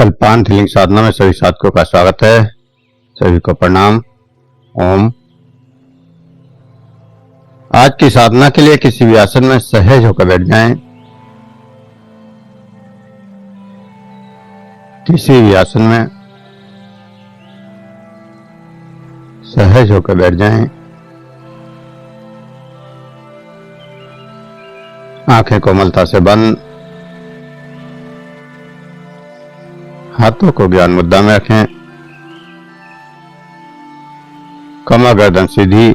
कल्पांत healing साधना में सभी साधकों का स्वागत है। सभी को प्रणाम। ओम। आज की साधना के लिए किसी भी आसन में सहज होकर बैठ जाएं। किसी भी आसन में सहज होकर बैठ जाएं। आंखें कोमलता से बंद, हाथों को ज्ञान मुद्रा में रखें, कमर गर्दन सीधी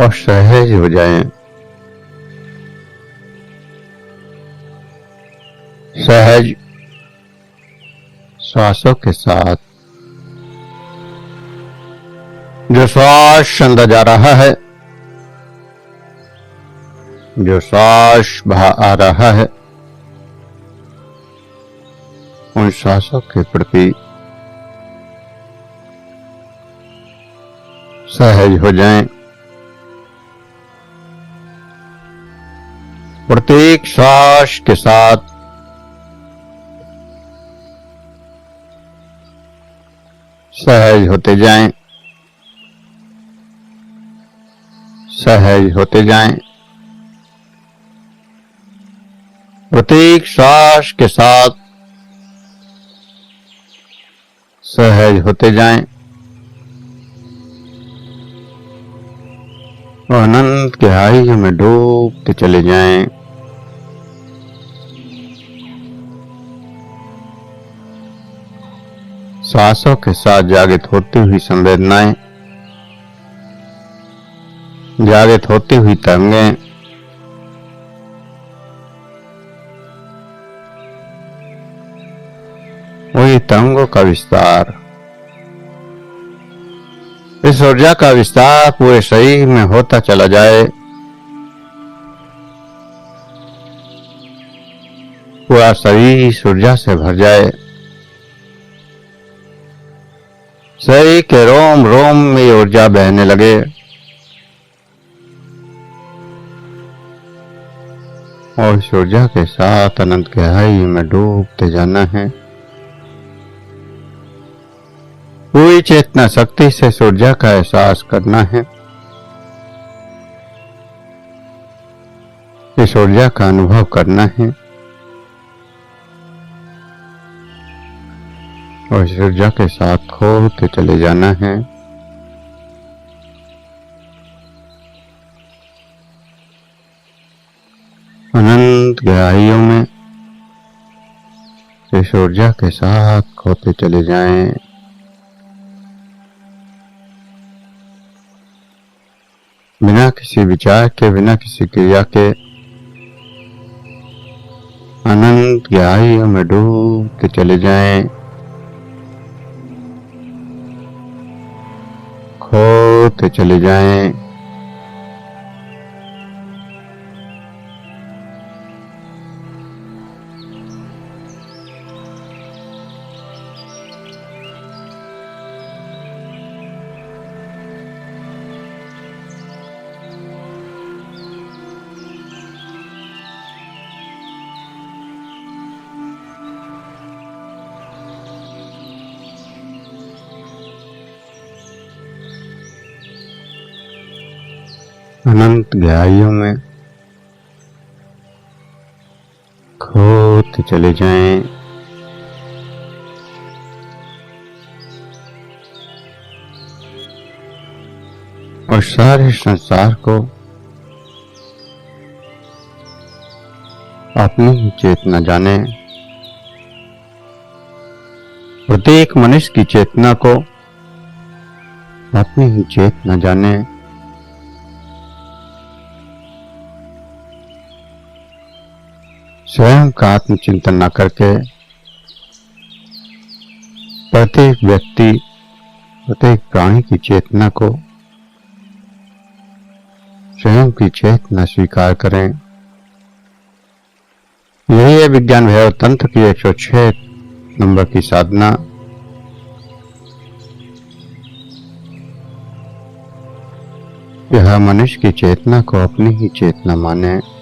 और सहज हो जाएं। सहज श्वासों के साथ जो श्वास अंदर जा रहा है, जो श्वास बाहर आ रहा है, उन श्वासों के प्रति सहज हो जाएं। प्रत्येक श्वास के साथ सहज होते जाएं, सहज होते जाएं। प्रत्येक श्वास के साथ सहज होते जाएं और अनंत गहराइयों में डूबते चले जाएं। सांसों के साथ जागृत होती हुई संवेदनाएं, जागृत होती हुई तरंगें, वही तरंगों का विस्तार, इस ऊर्जा का विस्तार पूरे शरीर में होता चला जाए। पूरा शरीर इस ऊर्जा से भर जाए। शरीर के रोम रोम में ये ऊर्जा बहने लगे और इस ऊर्जा के साथ अनंत गहराई में डूबते जाना है। पूरी चेतना शक्ति से इस ऊर्जा का एहसास करना है। इस ऊर्जा का अनुभव करना है और इस ऊर्जा के साथ खोते चले जाना है। अनंत गहराइयों में इस ऊर्जा के साथ खोते चले जाएं। बिना किसी विचार के, बिना किसी क्रिया के अनंत गहराइयों में डूबते चले जाएं। खोते चले जाएं। अनंत गहराइयों में खोते चले जाएं। और सारे संसार को अपनी ही चेतना जाने। प्रत्येक मनुष्य की चेतना को अपनी ही चेतना जाने। स्वयं का आत्मचिंतन न करके प्रत्येक व्यक्ति, प्रत्येक प्राणी की चेतना को स्वयं की चेतना स्वीकार करें। यही है विज्ञान भैरव तंत्र की 106 नंबर की साधना। यह मनुष्य की चेतना को अपनी ही चेतना माने।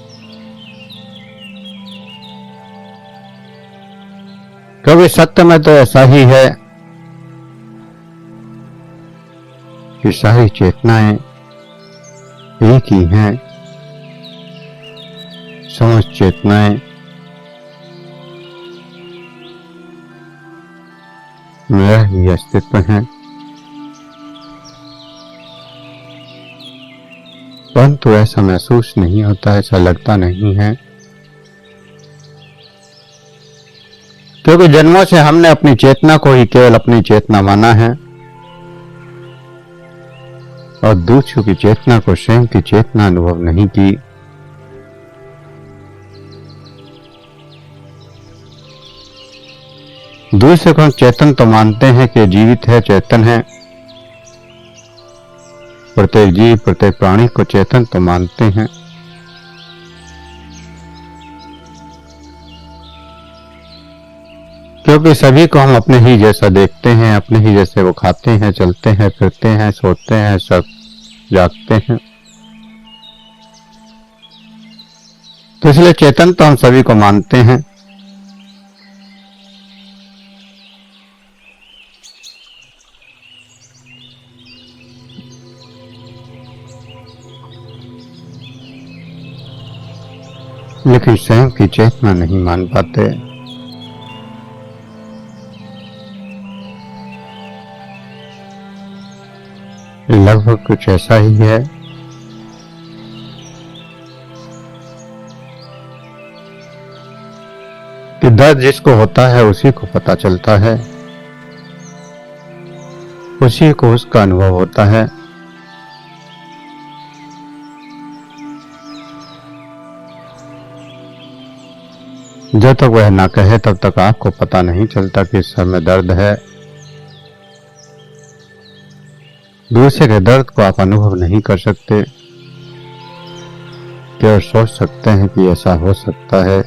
क्योंकि सत्य में तो ऐसा ही है कि सारी चेतनाएं एक ही हैं। समस्त चेतनाएं मेरा ही अस्तित्व है, परंतु ऐसा महसूस नहीं होता, ऐसा लगता नहीं है, क्योंकि जन्मों से हमने अपनी चेतना को ही केवल अपनी चेतना माना है और दूसरों की चेतना को स्वयं की चेतना अनुभव नहीं की। दूसरे को हम चेतन तो मानते हैं कि जीवित है, चेतन है। प्रत्येक जीव, प्रत्येक प्राणी को चेतन तो मानते हैं, क्योंकि सभी को हम अपने ही जैसा देखते हैं, अपने ही जैसे वो खाते हैं, चलते हैं, फिरते हैं, सोते हैं, सब जागते हैं। तो इसलिए चेतन तो हम सभी को मानते हैं। लेकिन स्वयं की चेतना नहीं मान पाते। लगभग कुछ ऐसा ही है कि दर्द जिसको होता है उसी को पता चलता है, उसी को उसका अनुभव होता है। जब तक वह ना कहे तब तक आपको पता नहीं चलता कि इस सर में दर्द है। दूसरे के दर्द को आप अनुभव नहीं कर सकते, केवल सोच सकते हैं कि ऐसा हो सकता है।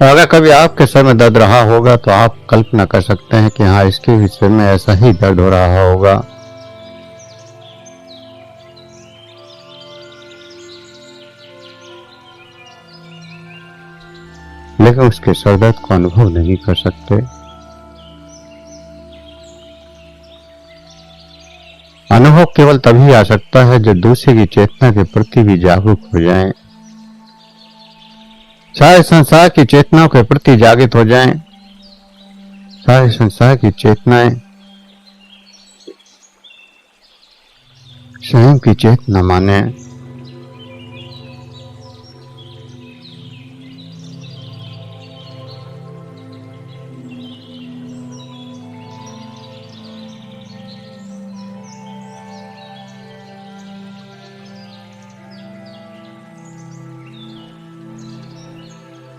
अगर कभी आपके सर में दर्द रहा होगा तो आप कल्पना कर सकते हैं कि हाँ, इसके विषय में ऐसा ही दर्द हो रहा होगा। लेकिन उसके सर दर्द को अनुभव नहीं कर सकते। अनुभव केवल तभी आ सकता है जब दूसरे की चेतना के प्रति भी जागरूक हो जाएं, सारे संसार की चेतनाओं के प्रति जागृत हो जाएं, सारे संसार की चेतनाएं स्वयं की चेतना माने।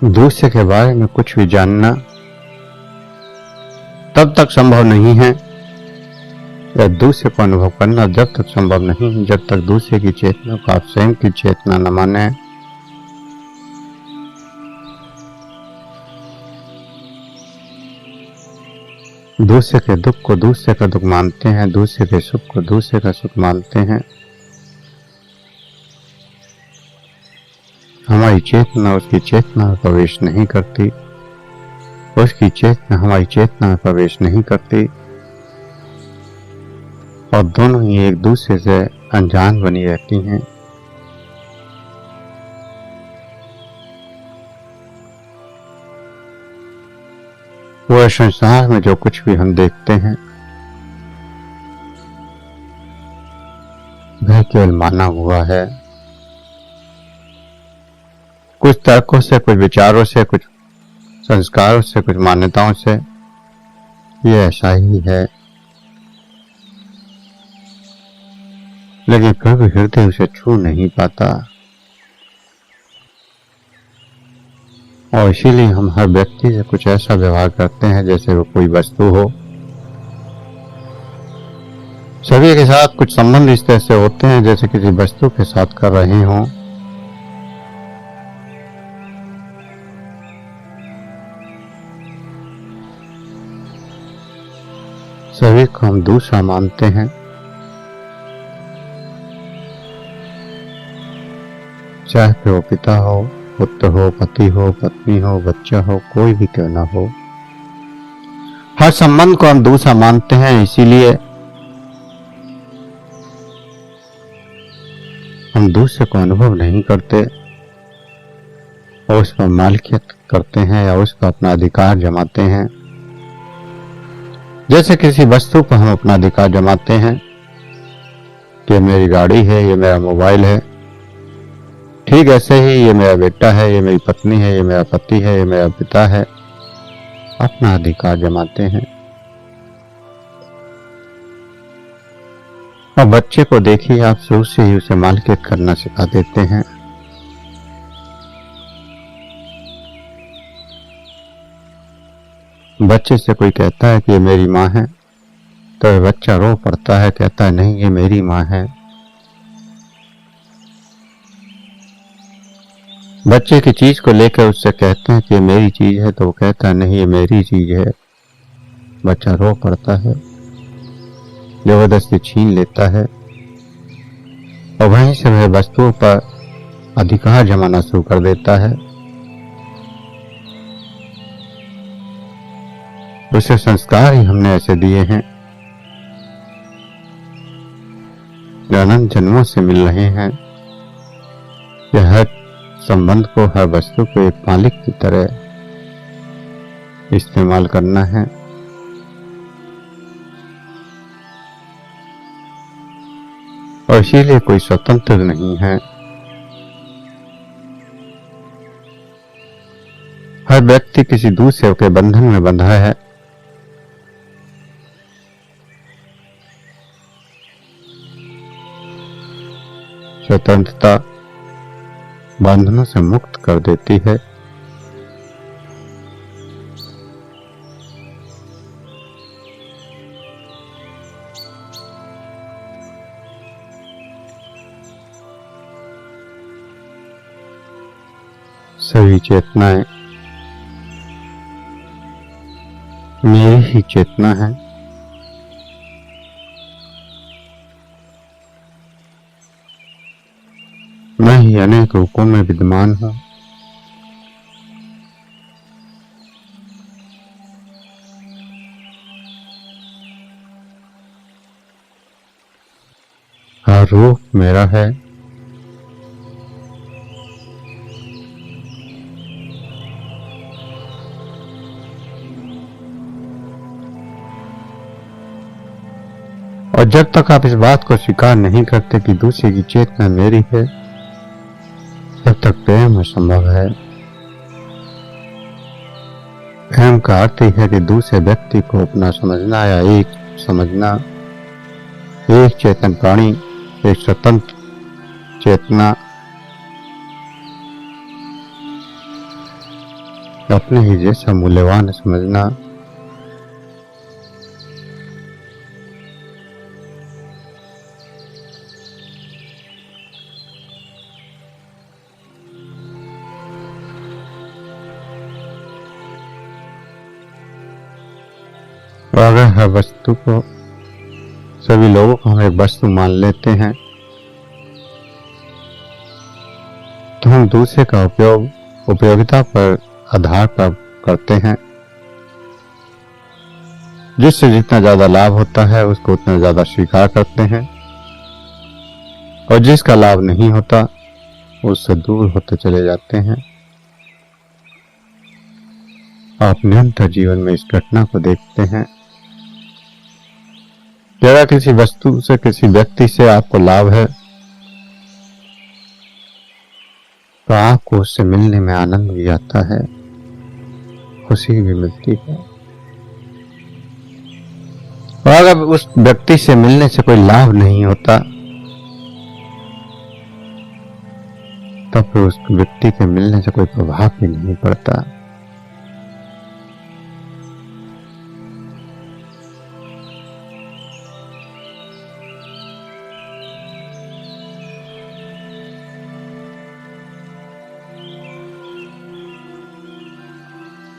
दूसरे के बारे में कुछ भी जानना तब तक संभव नहीं है, या दूसरे को अनुभव करना जब तक संभव नहीं है जब तक दूसरे की चेतना को आप स्वयं की चेतना न माने। दूसरे के दुख को दूसरे का दुख मानते हैं, दूसरे के सुख को दूसरे का सुख मानते हैं। हमारी चेतना उसकी चेतना में प्रवेश नहीं करती, उसकी चेतना हमारी चेतना में प्रवेश नहीं करती, और दोनों ही एक दूसरे से अनजान बनी रहती हैं। वह संसार में जो कुछ भी हम देखते हैं वह केवल माना हुआ है। कुछ तर्कों से, कुछ विचारों से, कुछ संस्कारों से, कुछ मान्यताओं से ये ऐसा ही है, लेकिन फिर भी हृदय उसे छू नहीं पाता। और इसीलिए हम हर व्यक्ति से कुछ ऐसा व्यवहार करते हैं जैसे वो कोई वस्तु हो। सभी के साथ कुछ संबंध इस तरह से होते हैं जैसे किसी वस्तु के साथ कर रहे हों। सभी को हम दूसरा मानते हैं, चाहे फिर वो पिता हो, पुत्र हो, पति हो, पत्नी हो, बच्चा हो, कोई भी क्यों ना हो, हर संबंध को हम दूसरा मानते हैं। इसीलिए हम दूसरे को अनुभव नहीं करते और उस पर मालिकियत करते हैं या उस पर अपना अधिकार जमाते हैं। जैसे किसी वस्तु पर हम अपना अधिकार जमाते हैं कि ये मेरी गाड़ी है, ये मेरा मोबाइल है, ठीक ऐसे ही ये मेरा बेटा है, ये मेरी पत्नी है, ये मेरा पति है, ये मेरा पिता है, अपना अधिकार जमाते हैं। और बच्चे को देखिए, आप शुरू से ही उसे मालिकियत करना सिखा देते हैं। बच्चे से कोई कहता है कि ये मेरी माँ है, तो बच्चा रो पड़ता है, कहता है नहीं ये मेरी माँ है। बच्चे की चीज को लेकर उससे कहते हैं कि ये मेरी चीज है, तो वो कहता है नहीं ये मेरी चीज है। बच्चा रो पड़ता है, जबरदस्ती छीन लेता है और वहीं से वह वस्तुओं पर अधिकार जमाना शुरू कर देता है। उसे संस्कार ही हमने ऐसे दिए हैं जो अनंत जन्मों से मिल रहे हैं कि हर संबंध को, हर वस्तु को एक मालिक की तरह इस्तेमाल करना है। और इसीलिए कोई स्वतंत्र नहीं है। हर व्यक्ति किसी दूसरे के बंधन में बंधा है। स्वतंत्रता बंधनों से मुक्त कर देती है। सभी चेतनाएं मेरी ही चेतना है। मैं ही अनेक रूपों में विद्यमान हूँ। हर रूप मेरा है। और जब तक आप इस बात को स्वीकार नहीं करते कि दूसरे की चेतना मेरी है, तब तक प्रेम असंभव है। प्रेम का अर्थ ही है कि दूसरे व्यक्ति को अपना समझना या एक समझना, एक चेतन प्राणी, एक स्वतंत्र चेतना अपने ही जैसा मूल्यवान समझना। और अगर हर वस्तु को, सभी लोगों को हम एक वस्तु मान लेते हैं, तो हम दूसरे का उपयोग उपयोगिता पर आधार पर करते हैं। जिससे जितना ज्यादा लाभ होता है उसको उतना ज्यादा स्वीकार करते हैं, और जिसका लाभ नहीं होता उससे दूर होते चले जाते हैं। आप निरंतर जीवन में इस घटना को देखते हैं। जरा किसी वस्तु से, किसी व्यक्ति से आपको लाभ है, तो आपको उससे मिलने में आनंद भी आता है, खुशी भी मिलती है। और अगर उस व्यक्ति से मिलने से कोई लाभ नहीं होता, तो फिर उस व्यक्ति के मिलने से कोई प्रभाव भी नहीं पड़ता।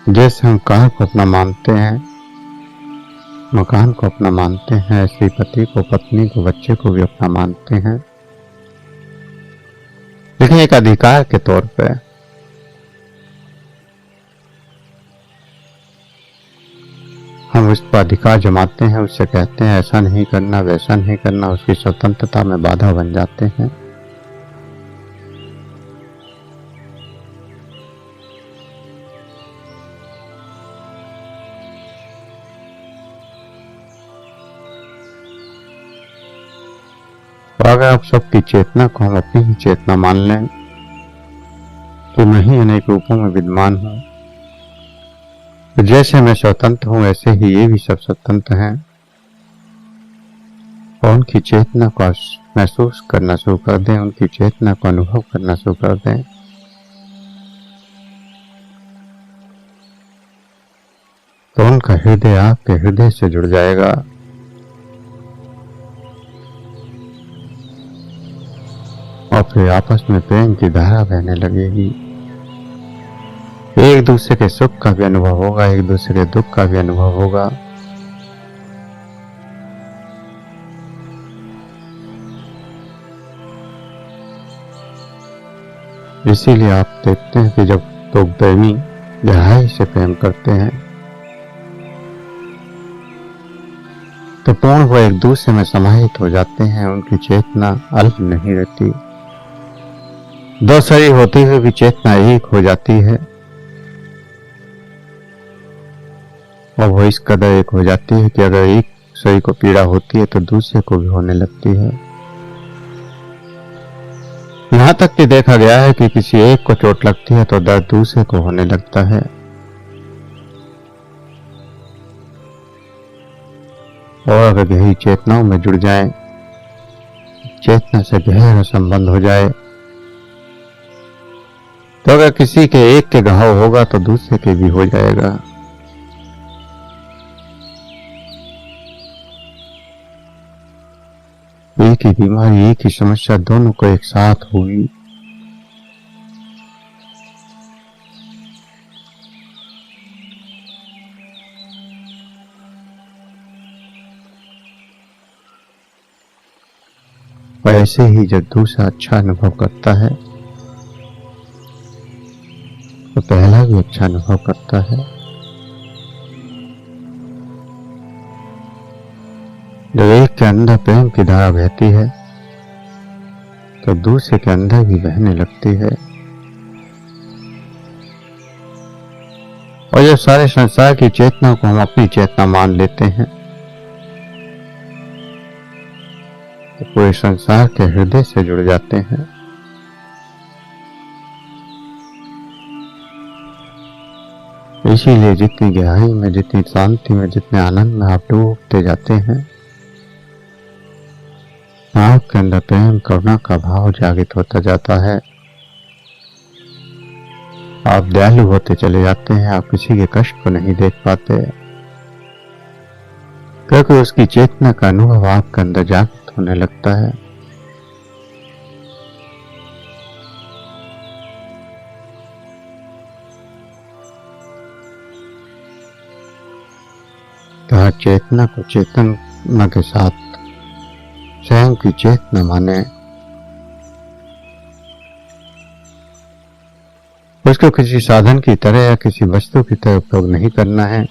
जैसे हम कार को अपना मानते हैं, मकान को अपना मानते हैं, ऐसे पति को, पत्नी को, बच्चे को भी अपना मानते हैं, लेकिन एक अधिकार के तौर पे। हम उस पर अधिकार जमाते हैं, उससे कहते हैं ऐसा नहीं करना वैसा नहीं करना, उसकी स्वतंत्रता में बाधा बन जाते हैं। और अगर आप सबकी चेतना को हम अपनी ही चेतना मान लें कि मैं ही अनेक रूपों में विद्यमान हूं, तो जैसे मैं स्वतंत्र हूं वैसे ही ये भी सब स्वतंत्र हैं, और उनकी चेतना को महसूस करना शुरू कर दें, उनकी चेतना को अनुभव करना शुरू कर दें, तो उनका हृदय आपके हृदय से जुड़ जाएगा। और फिर आपस में प्रेम की धारा बहने लगेगी। एक दूसरे के सुख का भी अनुभव होगा, एक दूसरे के दुख का भी अनुभव होगा। इसीलिए आप देखते हैं कि जब दो प्रेमी गहराई से प्रेम करते हैं तो पूर्ण वो एक दूसरे में समाहित हो जाते हैं, उनकी चेतना अल्प नहीं रहती। दो शरीर होते हुए भी चेतना एक हो जाती है, और वो इस कदर एक हो जाती है कि अगर एक शरीर को पीड़ा होती है तो दूसरे को भी होने लगती है। यहां तक कि देखा गया है कि किसी एक को चोट लगती है तो दर्द दूसरे को होने लगता है। और अगर गहरी चेतनाओं में जुड़ जाए, चेतना से गहरा संबंध हो जाए, तो अगर किसी के एक के घाव होगा तो दूसरे के भी हो जाएगा। एक ही बीमारी, एक ही समस्या दोनों को एक साथ हुई, और ऐसे ही जब दूसरा अच्छा अनुभव करता है तो पहला भी अच्छा अनुभव करता है। जब एक के अंदर प्रेम की धारा बहती है तो दूसरे के अंदर भी बहने लगती है। और जब सारे संसार की चेतना को हम अपनी चेतना मान लेते हैं तो पूरे संसार के हृदय से जुड़ जाते हैं। इसीलिए जितनी गहराई में, जितनी शांति में, जितने आनंद में आप डूबते जाते हैं, आपके अंदर प्रेम करुणा का भाव जागृत होता जाता है। आप दयालु होते चले जाते हैं, आप किसी के कष्ट को नहीं देख पाते, क्योंकि उसकी चेतना का अनुभव आपके अंदर जागृत होने लगता है। तो हर चेतना को चेतना के साथ स्वयं की चेतना माने, उसको किसी साधन की तरह या किसी वस्तु की तरह उपयोग नहीं करना है।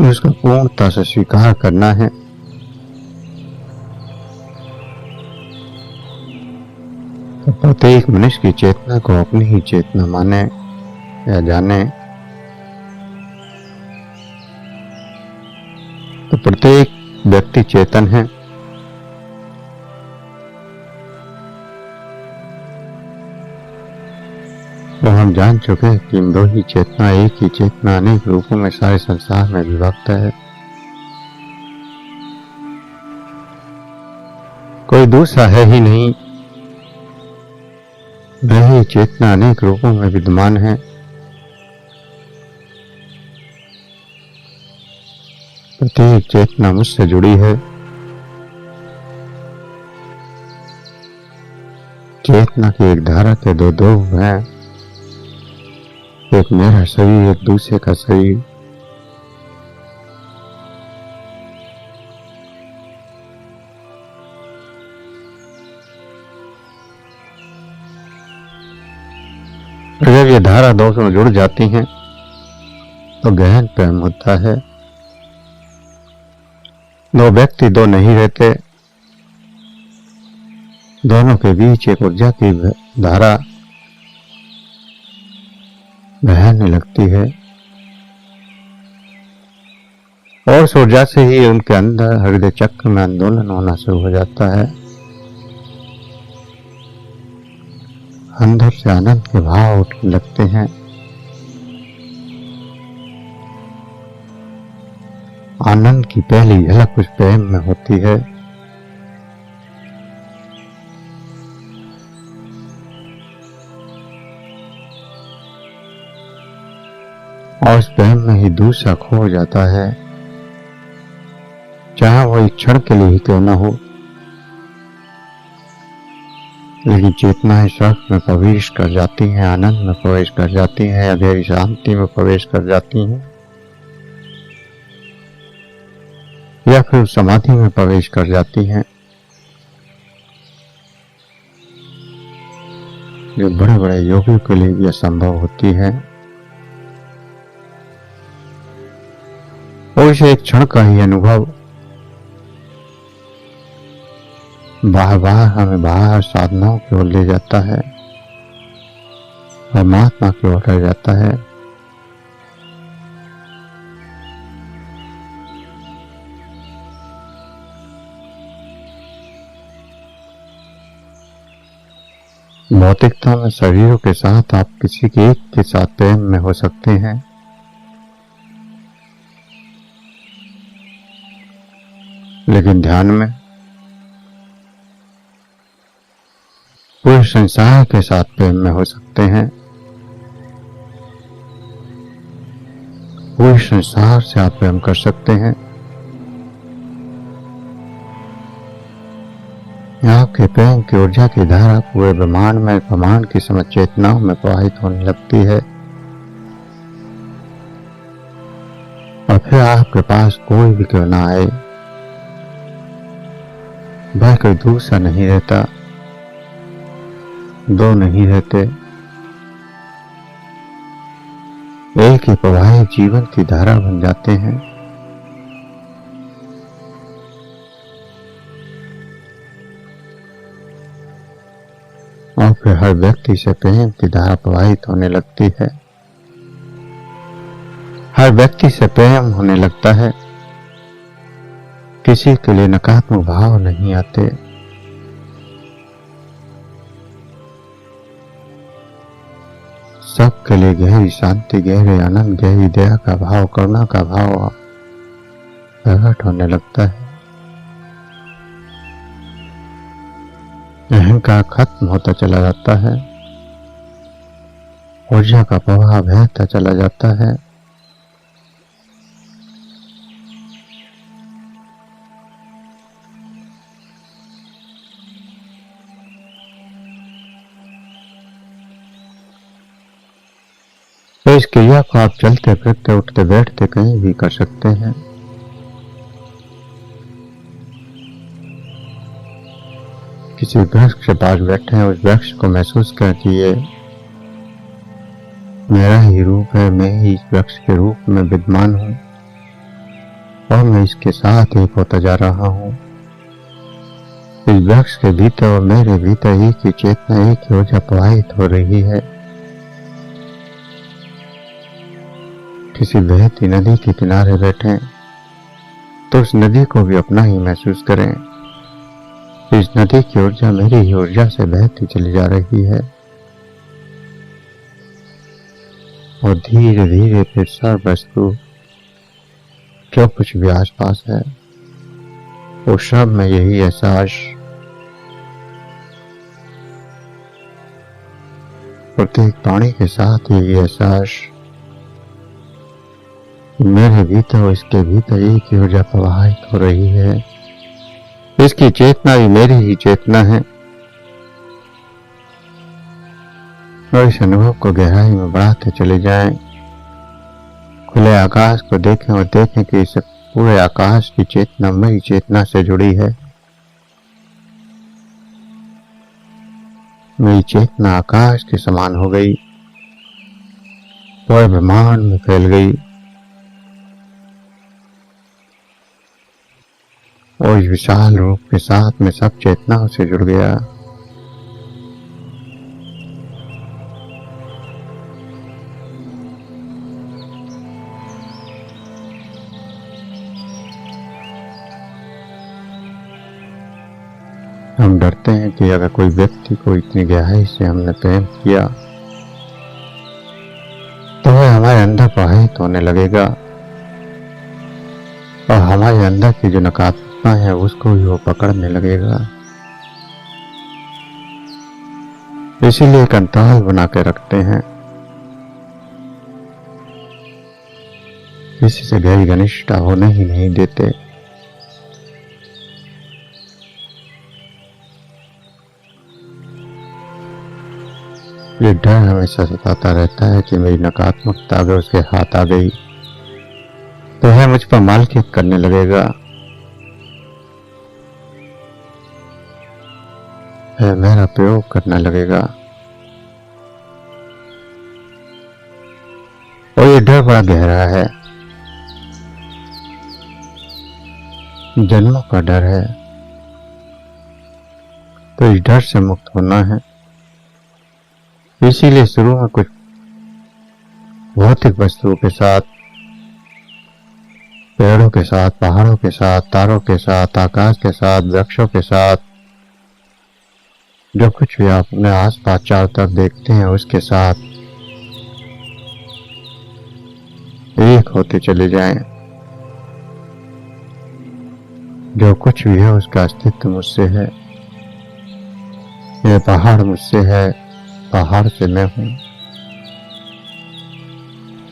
उसको पूर्णता से स्वीकार करना है। तो प्रत्येक मनुष्य की चेतना को अपनी ही चेतना माने या जाने, तो प्रत्येक व्यक्ति चेतन है। तो हम जान चुके हैं कि इन दो ही चेतना, एक ही चेतना अनेक रूपों में सारे संसार में विभक्त है। कोई दूसरा है ही नहीं, वही चेतना अनेक रूपों में विद्यमान है। प्रत्येक चेतना मुझसे जुड़ी है। चेतना की एक धारा के दो ध्रुव हैं, एक मेरा शरीर, एक दूसरे का शरीर। और जब ये धारा दोस्तों जुड़ जाती हैं तो गहन प्रेम होता है। दो व्यक्ति दो नहीं रहते, दोनों के बीच एक ऊर्जा की धारा बहने लगती है और उस ऊर्जा से ही उनके अंदर हृदय चक्र में आंदोलन होना शुरू हो जाता है। अंदर से आनंद के भाव उठने लगते हैं। आनंद की पहली झलक उस प्रेम में होती है। और उस प्रेम में ही दूसरा खो जाता है, चाहे वो एक क्षण के लिए ही क्यों न हो, लेकिन चेतना इस अर्थ में प्रवेश कर जाती है, आनंद में प्रवेश कर जाती है, अधेरी शांति में प्रवेश कर जाती है, या फिर समाधि में प्रवेश कर जाती हैं। जो बड़े बड़े योगियों के लिए भी असंभव होती है। और इसे एक क्षण का ही अनुभव बार बार हमें बाहर साधनाओं की ओर ले जाता है, परमात्मा की ओर ले जाता है। भौतिकता में शरीरों के साथ आप किसी के एक के साथ प्रेम में हो सकते हैं, लेकिन ध्यान में पूरे संसार के साथ प्रेम में हो सकते हैं। पूरे संसार से आप प्रेम कर सकते हैं। आपके प्रेम की ऊर्जा की धारा पूरे ब्रह्मांड की समस्त चेतनाओं में प्रवाहित होने लगती है। और फिर आपके पास कोई भी क्यों ना आए, वह कोई दूसरा नहीं रहता, दो नहीं रहते, एक ही प्रवाहित जीवन की धारा बन जाते हैं। और फिर हर व्यक्ति से प्रेम की धारा प्रवाहित होने लगती है। हर व्यक्ति से प्रेम होने लगता है। किसी के लिए नकारात्मक भाव नहीं आते। सबके लिए गहरी शांति, गहरे आनंद, गहरी दया का भाव, करुणा का भाव प्रकट होने लगता है। अहंकार खत्म होता चला जाता है। ऊर्जा का प्रवाह बहता चला जाता है। तो इस क्रिया को आप चलते फिरते, उठते बैठते कहीं भी कर सकते हैं। किसी वृक्ष के पास बैठे हैं, उस वृक्ष को महसूस कर कि ये मेरा ही रूप है, मैं ही इस वृक्ष के रूप में विद्यमान हूँ और मैं इसके साथ एक होता जा रहा हूँ। इस वृक्ष के भीतर और मेरे भीतर एक ही चेतना, एक ही ऊर्जा प्रवाहित हो रही है। किसी बहती नदी के किनारे बैठे तो उस नदी को भी अपना ही महसूस करें। इस नदी की ऊर्जा मेरी ही ऊर्जा से बहती चली जा रही है और धीरे धीरे फिर सब वस्तु जो कुछ भी आसपास है वो सब में यही एहसास, प्रत्येक प्राणी के साथ यही एहसास, मेरे भीतर और इसके भीतर एक ही ऊर्जा प्रवाहित हो रही है। इसकी चेतना भी मेरी ही चेतना है। और इस अनुभव को गहराई में बढ़ाते चले जाएं। खुले आकाश को देखें और देखें कि इस पूरे आकाश की चेतना मेरी चेतना से जुड़ी है। मेरी चेतना आकाश के समान हो गई। पूरे ब्रह्मांड में फैल गई और इस विशाल रूप के साथ में सब चेतनाओं से जुड़ गया। हम डरते हैं कि अगर कोई व्यक्ति को इतनी गहराई से हमने प्रेम किया तो वह हमारे अंदर प्रवाहित होने लगेगा और हमारे अंदर की जो नकारात्मकता है उसको भी वो पकड़ने लगेगा। इसीलिए एक अंतराल बना के रखते हैं, किसी से गहरी घनिष्ठता होने ही नहीं देते। ये डर हमेशा सताता रहता है कि मेरी नकारात्मकता अगर उसके हाथ आ गई तो वह मुझ पर मालिकियत करने लगेगा, वह मेरा प्रयोग करने लगेगा। और ये डर बड़ा गहरा है, जन्मों का डर है। तो इस डर से मुक्त होना है। इसीलिए शुरू में कुछ भौतिक वस्तुओं के साथ, पेड़ों के साथ, पहाड़ों के साथ, तारों के साथ, आकाश के साथ, वृक्षों के साथ, जो कुछ भी आप अपने आसपास चारों तरफ देखते हैं उसके साथ एक होते चले जाएं। जो कुछ भी है उसका अस्तित्व मुझसे है। यह पहाड़ मुझसे है, पहाड़ से मैं हूं,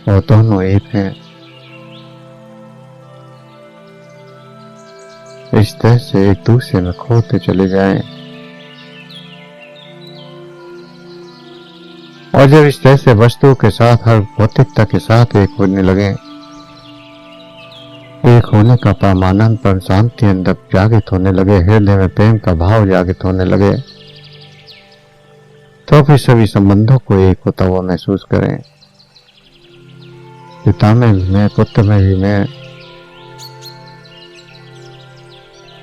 और दोनों एक हैं। इस तरह से एक दूसरे में खोते चले जाएं। और जब इस तरह से वस्तुओं के साथ, हर भौतिकता के साथ एक होने लगे, एक होने का परमानंद पर शांति अंदर जागृत होने लगे, हृदय में प्रेम का भाव जागृत होने लगे, तो फिर सभी संबंधों को एक होता हुआ महसूस करें। पिता में भी मैं, पुत्र में भी मैं,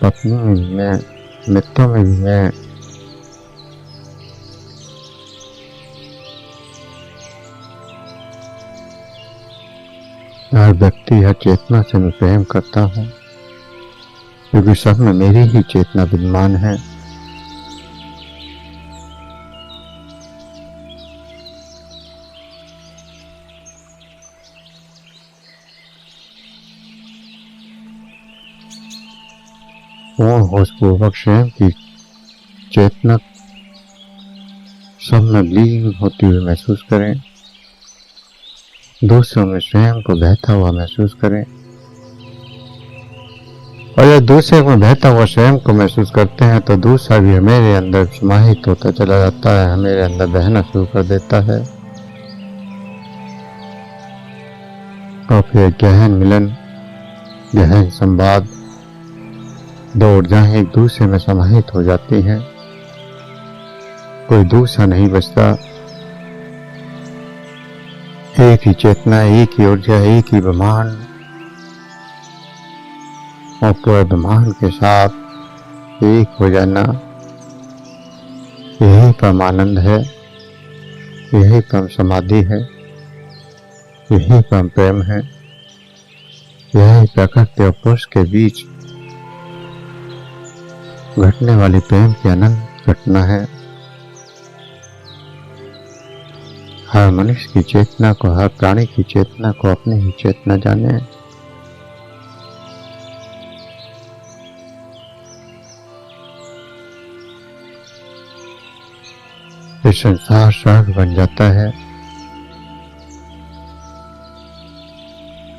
पत्नी में भी मैं, मित्रों में भी मैं। हर व्यक्ति, हर चेतना से मैं प्रेम करता हूँ, क्योंकि सब में मेरी ही चेतना विद्यमान है। पूर्ण होशपूर्वक स्वयं की चेतना सब में लीन होती हुई महसूस करें। दूसरों में स्वयं को बहता हुआ महसूस करें। और जब दूसरे को बहता हुआ स्वयं को महसूस करते हैं तो दूसरा भी मेरे अंदर समाहित होता चला जाता है, मेरे अंदर बहना शुरू कर देता है। और फिर गहन मिलन, गहन संवाद, दो ऊर्जाएं एक दूसरे में समाहित हो जाती हैं। कोई दूसरा नहीं बचता। एक ही चेतना, एक ही ऊर्जा, एक ही ब्रह्मांड, और पूरे ब्रह्मांड के साथ एक हो जाना, यही परमानंद है, यही परम समाधि है, यही परम प्रेम है, यही प्रकृति और पुरुष के बीच घटने वाली प्रेम की अनंत घटना है। हर मनुष्य की चेतना को, हर प्राणी की चेतना को अपनी ही चेतना जाने। इस संसार स्वर्ग बन जाता है।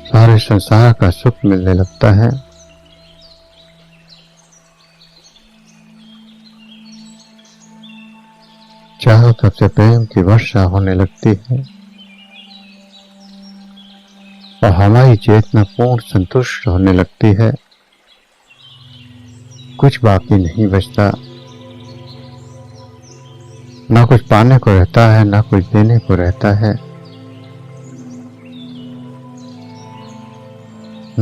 सारे संसार का सुख मिलने लगता है। चारों तरफ से प्रेम की वर्षा होने लगती है और हमारी चेतना पूर्ण संतुष्ट होने लगती है। कुछ बाकी नहीं बचता, ना कुछ पाने को रहता है, ना कुछ देने को रहता है।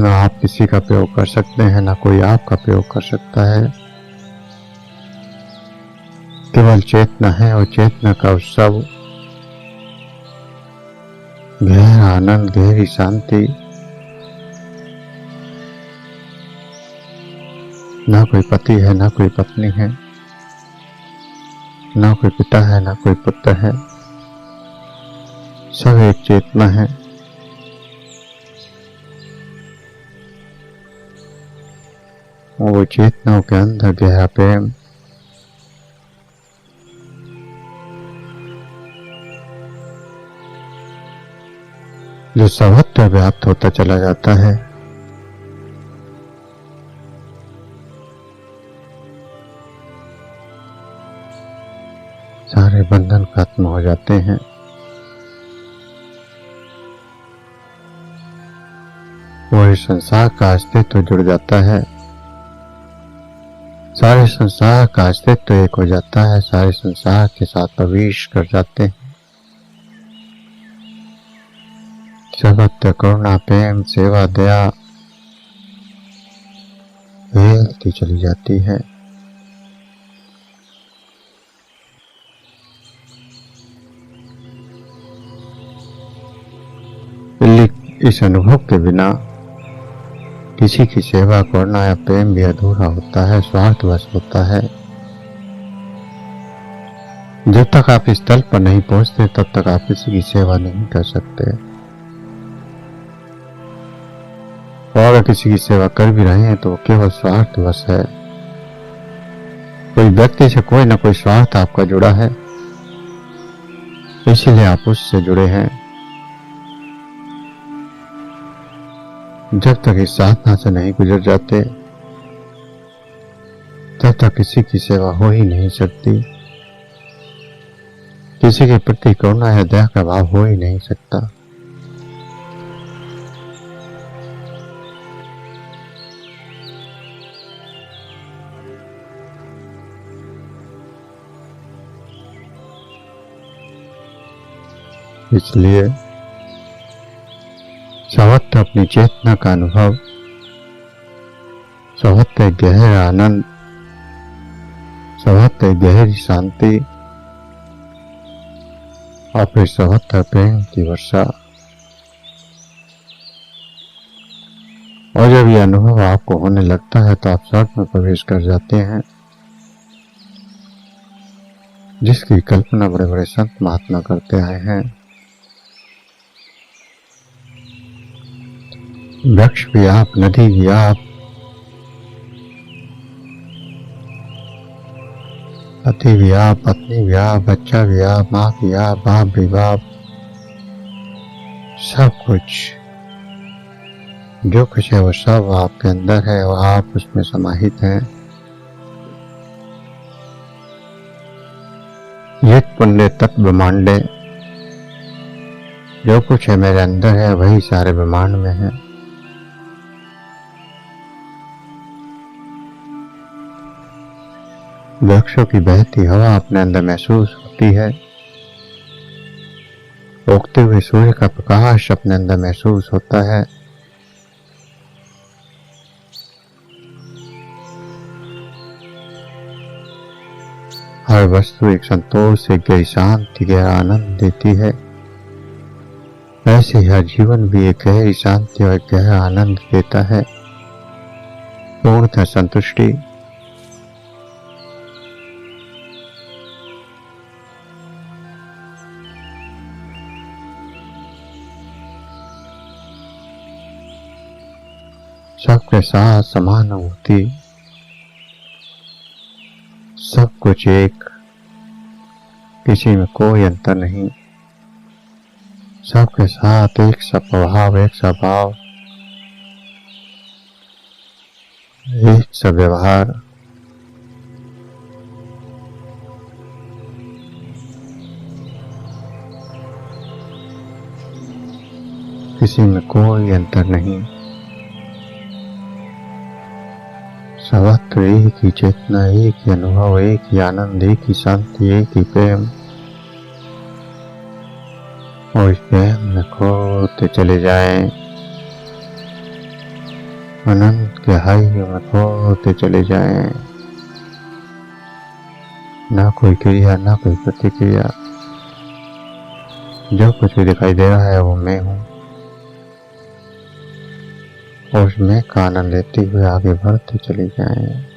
न आप किसी का प्रयोग कर सकते हैं, न कोई आपका प्रयोग कर सकता है। केवल चेतना है और चेतना का उत्सव, गहरा आनंद, गहरी शांति। ना कोई पति है, ना कोई पत्नी है, ना कोई पिता है, ना कोई पुत्र है, सब एक चेतना है। वो चेतनाओं के अंदर गहरा प्रेम, जो सर्वत्र व्याप्त होता चला जाता है। सारे बंधन खत्म हो जाते हैं। वो इस संसार का अस्तित्व जुड़ जाता है। सारे संसार का अस्तित्व एक हो जाता है। सारे संसार के साथ प्रवेश कर जाते हैं। सर्वत्र करुणा, प्रेम, सेवा, दया फैलती चली जाती है। इस अनुभव के बिना किसी की सेवा, करुणा या प्रेम भी अधूरा होता है, स्वार्थवश होता है। जब तक आप इस तल पर नहीं पहुंचते तब तक आप किसी की सेवा नहीं कर सकते। और अगर किसी की सेवा कर भी रहे हैं तो वो केवल स्वार्थवश है। कोई व्यक्ति से कोई ना कोई स्वार्थ आपका जुड़ा है, इसीलिए आप उससे जुड़े हैं। जब तक इस साधना से नहीं गुजर जाते तब तक किसी की सेवा हो ही नहीं सकती। किसी के प्रति करुणा या दया का भाव हो ही नहीं सकता। इसलिए सर्वत्र अपनी चेतना का अनुभव, सर्वत्र गहरा आनंद, सर्वत्र गहरी शांति और फिर सर्वत्र प्रेम की वर्षा। और जब यह अनुभव आपको होने लगता है तो आप स्वर्ग में प्रवेश कर जाते हैं, जिसकी कल्पना बड़े बड़े संत महात्मा करते आए हैं। वृक्ष भी आप, नदी भी आप, पति भी आप, पत्नी भी आप, बच्चा भी आप, माँ भी आप, बाप भी बाप, सब कुछ जो कुछ है वो सब आपके अंदर है और आप उसमें समाहित हैं। ये पुण्य तत्व ब्रह्मांडे, जो कुछ है मेरे अंदर है वही सारे ब्रह्मांड में है। वृक्षों की बहती हवा अपने अंदर महसूस होती है। उगते हुए सूर्य का प्रकाश अपने अंदर महसूस होता है। हर वस्तु एक संतोष, एक गहरी शांति, गहरा आनंद देती है। ऐसे ही हर जीवन भी एक गहरी शांति और एक गहरा आनंद देता है, पूर्णतः संतुष्टि। सबके साथ समान होती, सब कुछ एक, किसी में कोई अंतर नहीं। सबके साथ एक सा प्रभाव, एक सा भाव, एक सा व्यवहार। किसी में कोई अंतर नहीं। सर्वत्र एक ही चेतना, एक ही अनुभव, एक ही आनंद, एक ही शांति, एक ही प्रेम। और इस प्रेम में खोते चले जाएं। अनंत गहराई में होते चले जाएं। ना कोई क्रिया ना कोई प्रतिक्रिया, जो कुछ भी दिखाई दे रहा है वो मैं हूँ, और उस मैं का आनंद लेते हुए आगे बढ़ते चले जाएं।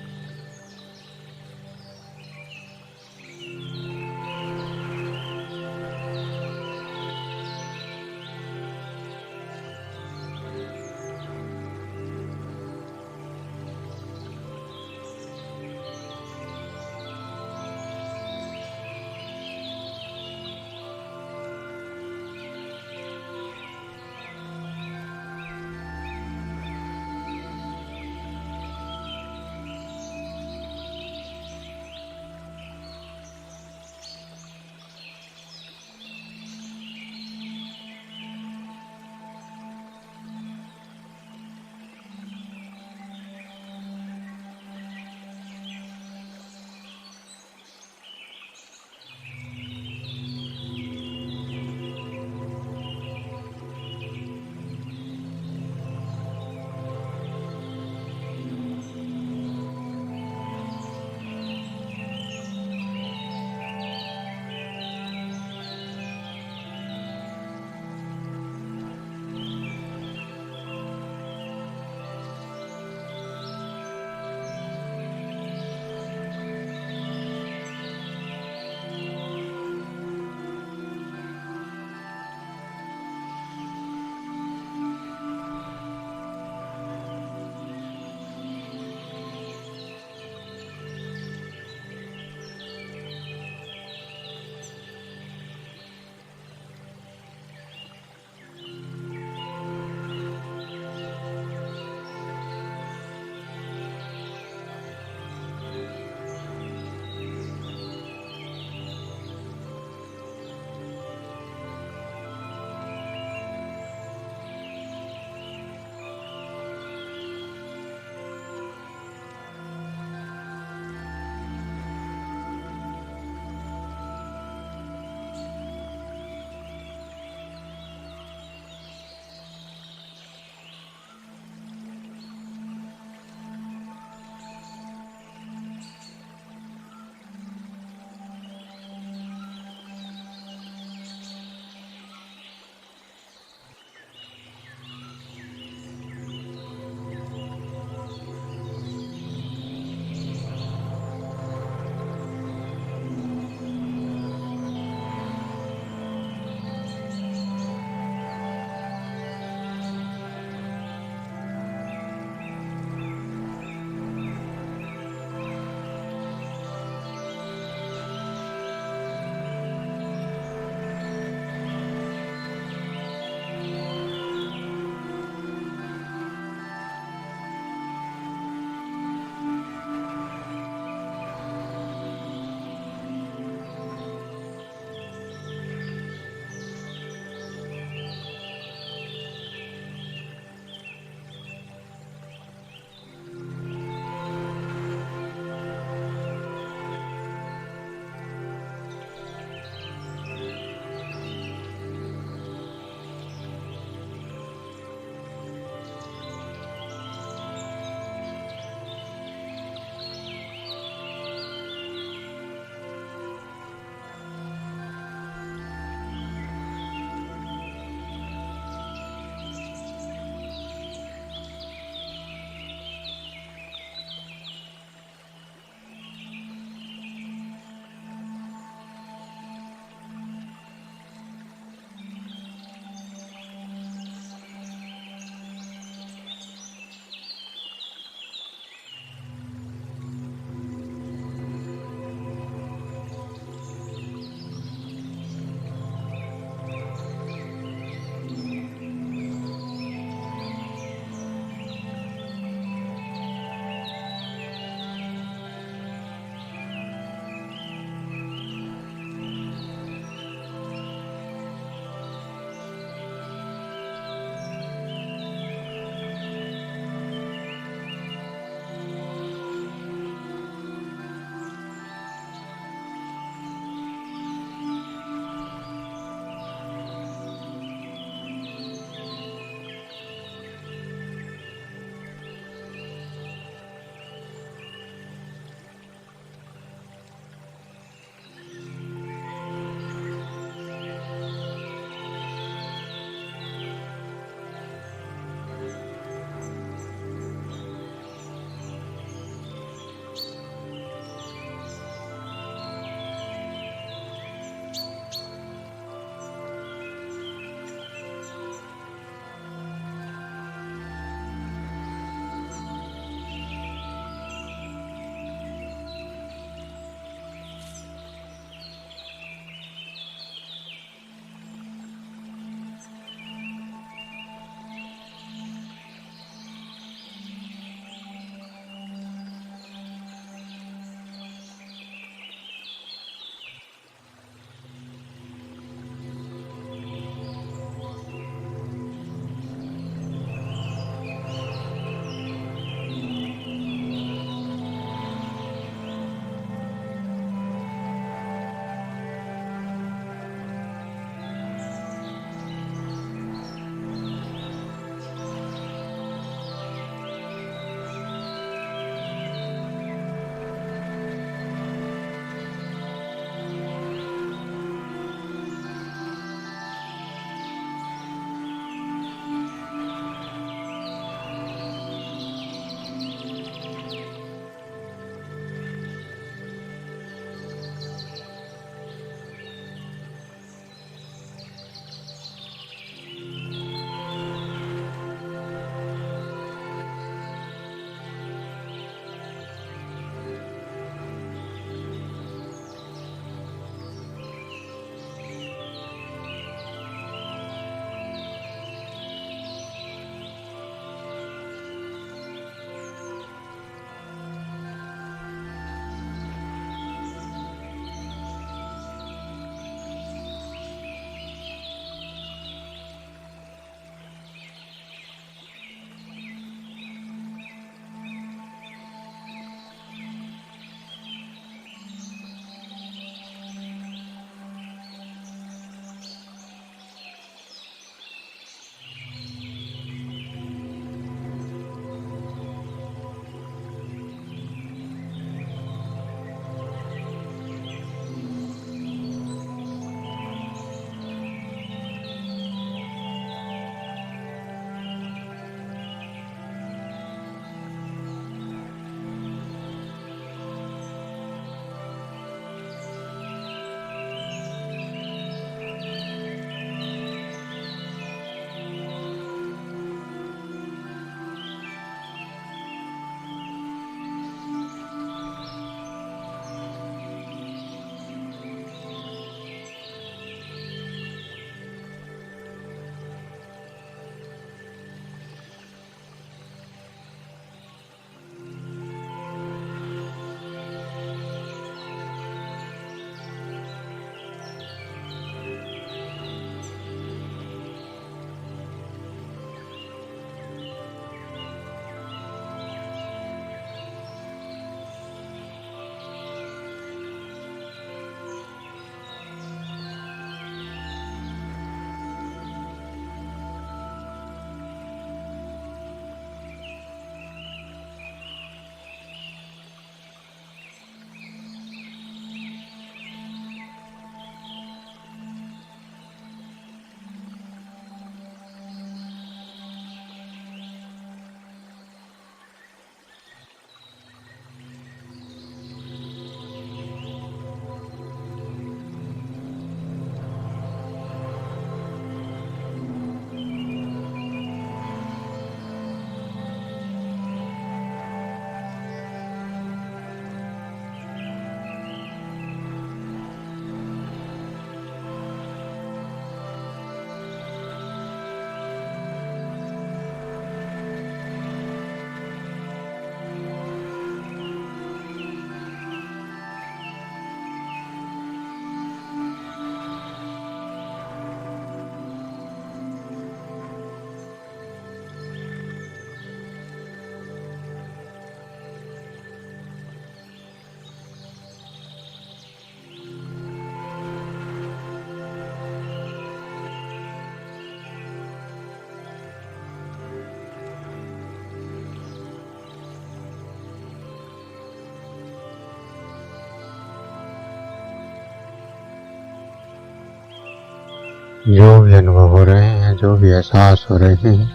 जो भी अनुभव हो रहे हैं, जो भी एहसास हो रहे हैं,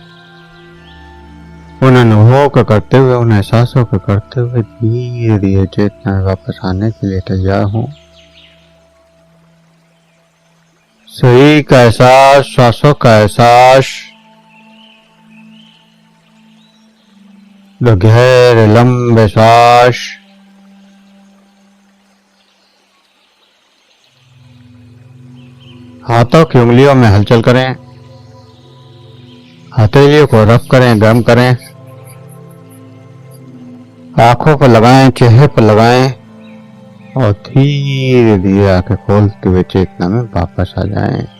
उन अनुभवों को करते हुए, उन एहसासों को करते हुए धीरे धीरे चेतना में वापस आने के लिए तैयार हूं। शरीर का एहसास, श्वासों का एहसास, गहरे लंबे श्वास, हाथों की उंगलियों में हलचल करें, हथेलियों को रफ करें, गर्म करें, आंखों पर लगाएं, चेहरे पर लगाएं और धीरे धीरे आंखें खोलते हुए चेतना में वापस आ जाएं।